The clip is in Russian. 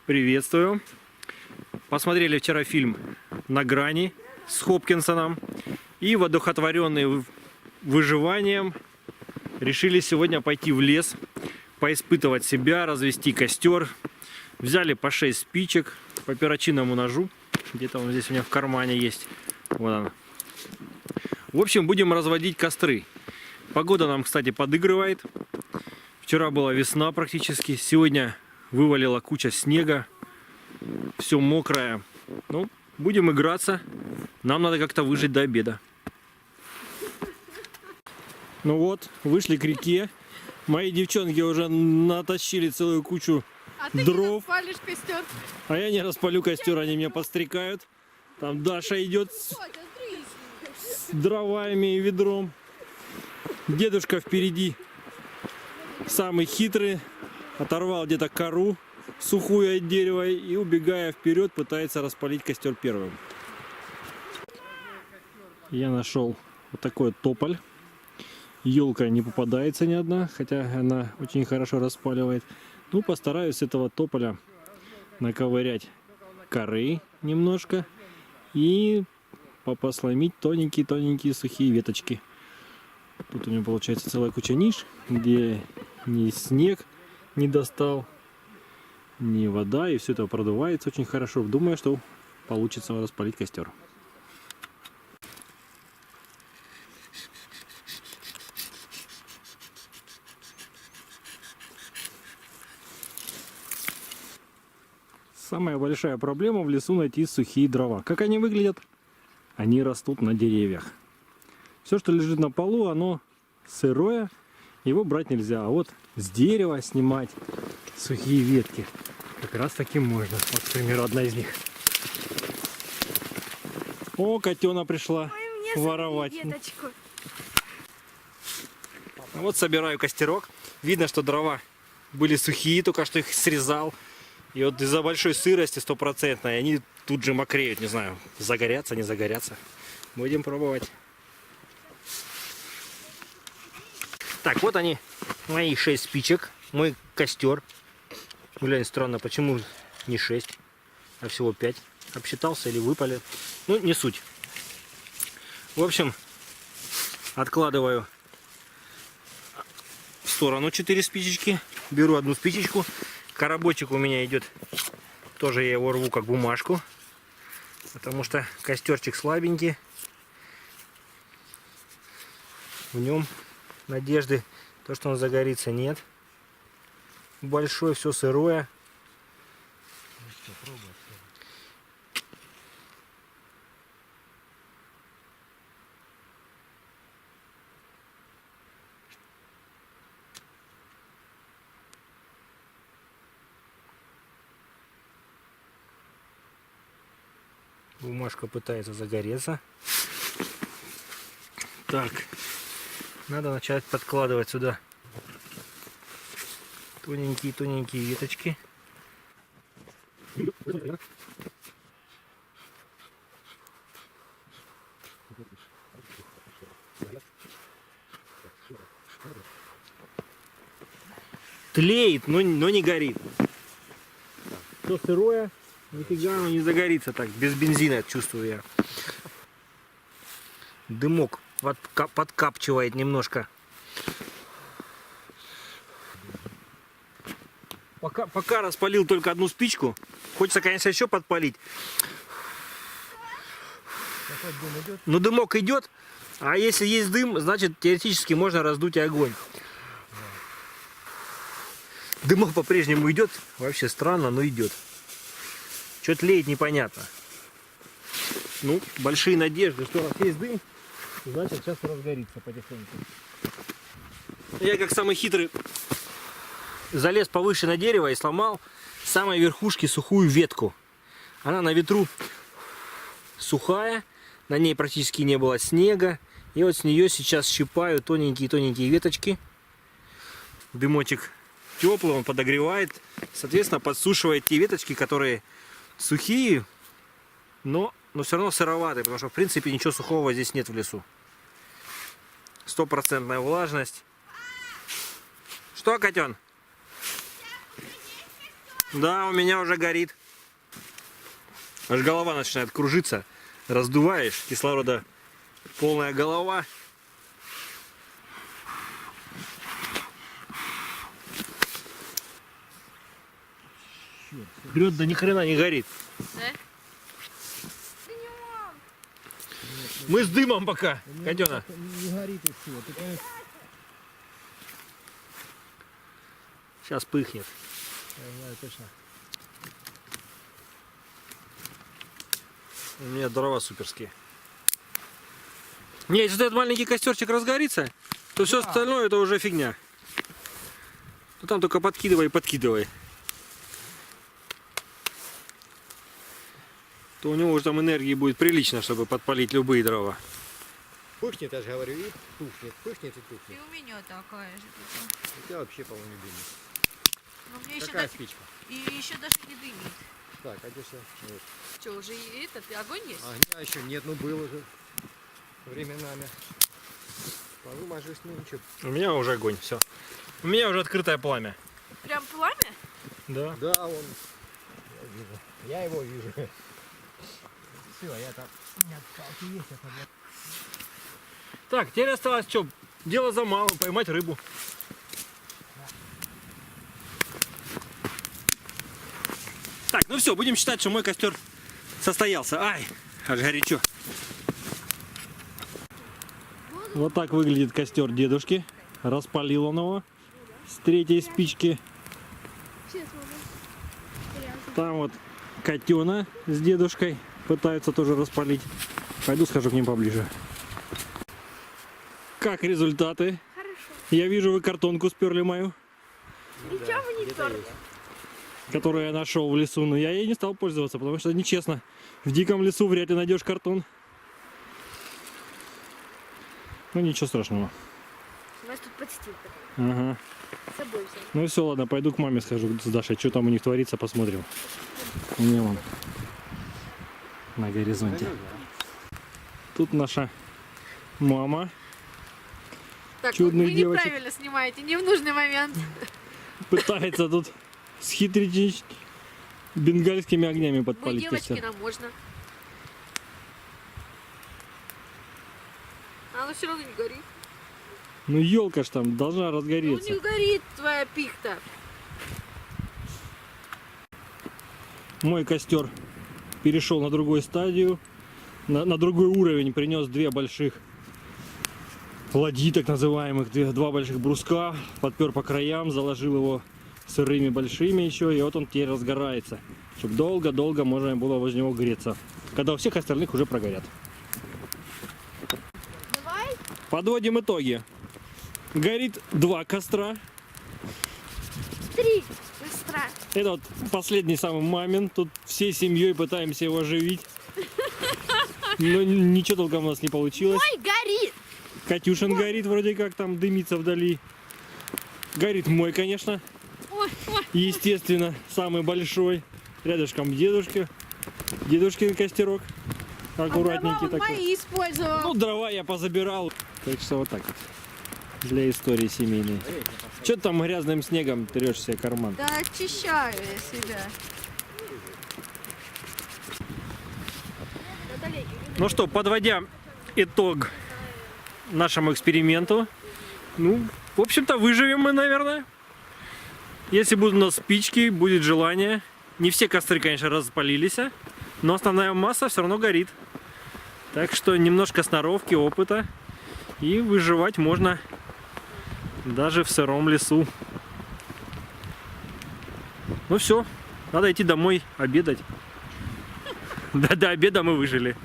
Приветствую. Посмотрели вчера фильм «На грани» с Хопкинсоном. И, воодухотворенные выживанием, решили сегодня пойти в лес, поиспытывать себя, развести костер. Взяли по 6 спичек по перочинному ножу. Где-то он здесь у меня в кармане есть. Вот он. В общем, будем разводить костры. Погода нам, кстати, подыгрывает. Вчера была весна практически. Сегодня вывалила куча снега. Все мокрое. Ну, будем играться. Нам надо как-то выжить до обеда. Ну вот, вышли к реке. Мои девчонки уже натащили целую кучу дров. Ты не распалишь костер. А я не распалю костер, они меня подстрекают. Там Даша идет с дровами и ведром. Дедушка впереди, самый хитрый, оторвал где-то кору сухую от дерева и, убегая вперед, пытается распалить костер первым. Я нашел вот такой тополь. Елка не попадается ни одна, хотя она очень хорошо распаливает. Ну, постараюсь с этого тополя наковырять коры немножко и посломить тоненькие-тоненькие сухие веточки. Тут у меня получается целая куча ниш, где ни снег не достал, ни вода, и все это продувается очень хорошо. Думаю, что получится распалить костер. Самая большая проблема в лесу найти сухие дрова. Как они выглядят? Они растут на деревьях. Все, что лежит на полу, оно сырое, его брать нельзя. А вот с дерева снимать сухие ветки как раз таки можно. Вот, к примеру, одна из них. О, котена пришла воровать. Вот собираю костерок. Видно, что дрова были сухие, только что их срезал. И вот из-за большой сырости стопроцентной они тут же мокреют. Не знаю, загорятся, не загорятся. Будем пробовать. Так, вот они, мои 6 спичек, мой костер. Глянь, странно, почему не 6, а всего 5. Обсчитался или выпали. Ну, не суть. В общем, откладываю в сторону 4 спичечки. Беру одну спичечку. Коробочек у меня идет, тоже я его рву как бумажку. Потому что костерчик слабенький. В нем надежды, то, что он загорится, нет. Большой, все сырое. Бумажка пытается загореться. Так. Надо начать подкладывать сюда тоненькие веточки. Тлеет, но не горит. Все сырое, нифига оно не загорится так, без бензина, чувствую я. Дымок подкапчивает немножко. Пока распалил только одну спичку. Хочется, конечно, еще подпалить. Но дымок идет. А если есть дым, значит, теоретически можно раздуть и огонь. Дымок по-прежнему идет. Вообще странно, но идет. Что тлеет, непонятно. Ну, большие надежды, что раз есть дым, значит, сейчас разгорится потихоньку. Я, как самый хитрый, залез повыше на дерево и сломал с самой верхушки сухую ветку. Она на ветру сухая, на ней практически не было снега. И вот с нее сейчас щипаю тоненькие веточки. Дымочек теплый, он подогревает. Соответственно, подсушивает те веточки, которые сухие, но все равно сыроватые, потому что, в принципе, ничего сухого здесь нет в лесу. 100% влажность. Что, котен? Да, у меня уже горит. Аж голова начинает кружиться. Раздуваешь, кислорода полная голова. Прет, да ни хрена не горит. Да? Мы с дымом пока, Катена. Не горит и все. Ты понимаешь? Сейчас пыхнет. Я знаю точно. У меня дрова суперские. Не, если этот маленький костерчик разгорится, то все остальное это уже фигня. Ну там только подкидывай и подкидывай. То у него уже там энергии будет прилично, чтобы подпалить любые дрова. Пухнет, я же говорю, и пухнет. Пухнет и И пухнет. у меня такая же. У тебя вообще, по-моему, не дымит. Но мне еще, Какая спичка? и еще даже не дымит. Так, а здесь вот. Что, уже и этот огонь есть? Огня еще нет, ну был уже временами. Повымажешь, ну ничего. У меня уже огонь, все. У меня уже открытое пламя. Прям пламя? Да. Да, он. Я вижу. Я его вижу. Все, я там. У меня палки есть, это вот. Так, теперь осталось что? Дело за малым, поймать рыбу. Так, ну все, будем считать, что мой костер состоялся. Ай, аж горячо. Вот так выглядит костер дедушки. Распалил он его с третьей спички. Там вот Катена с дедушкой пытаются тоже распалить. Пойду схожу к ним поближе. Как результаты? Хорошо. Я вижу, вы картонку сперли мою, Ничего вы не перли. которую я нашел в лесу, но я ей не стал пользоваться, потому что нечестно. В диком лесу вряд ли найдешь картон. Ну ничего страшного. У нас тут подстилка. Ага. С собой взял. Ну все, ладно, пойду к маме схожу с Дашей, что там у них творится, посмотрим. Не вон. На горизонте. Тут наша мама Так, Чудных вы девочек. неправильно снимаете, не в нужный момент. пытается тут схитрить бенгальскими огнями Мы подпалить девочки, костер. нам можно. А оно все равно не горит. Ну елка ж там должна Ну разгореться. не горит твоя пихта. Мой костер перешел на другую стадию, на другой уровень, принес две больших ладьи, так называемых, два больших бруска, подпер по краям, заложил его сырыми большими еще, и вот он теперь разгорается, чтобы долго-долго можно было возле него греться, когда у всех остальных уже прогорят. Давай. Подводим итоги. Горит 2 костра. 3. Быстро. Это вот последний самый мамин. Тут всей семьей пытаемся его оживить. Но ничего толком у нас не получилось. Ой, горит. Катюшин горит, вроде как там дымится вдали. Горит мой, конечно. Ой, ой. Естественно, самый большой. Рядышком дедушки. Дедушкин костерок. Аккуратненький А дрова он такой. мои использовал. Ну, дрова я позабирал. Так что вот так вот. Для истории семейной. Че ты там грязным снегом трешь себе карман? Да очищаю я себя. Ну что, подводя итог нашему эксперименту, ну, в общем-то, выживем мы, наверное. Если будут у нас спички, будет желание. Не все костры, конечно, распалились, но основная масса все равно горит. Так что немножко сноровки, опыта, и выживать можно даже в сыром лесу. Ну все, надо идти домой обедать. До обеда мы выжили.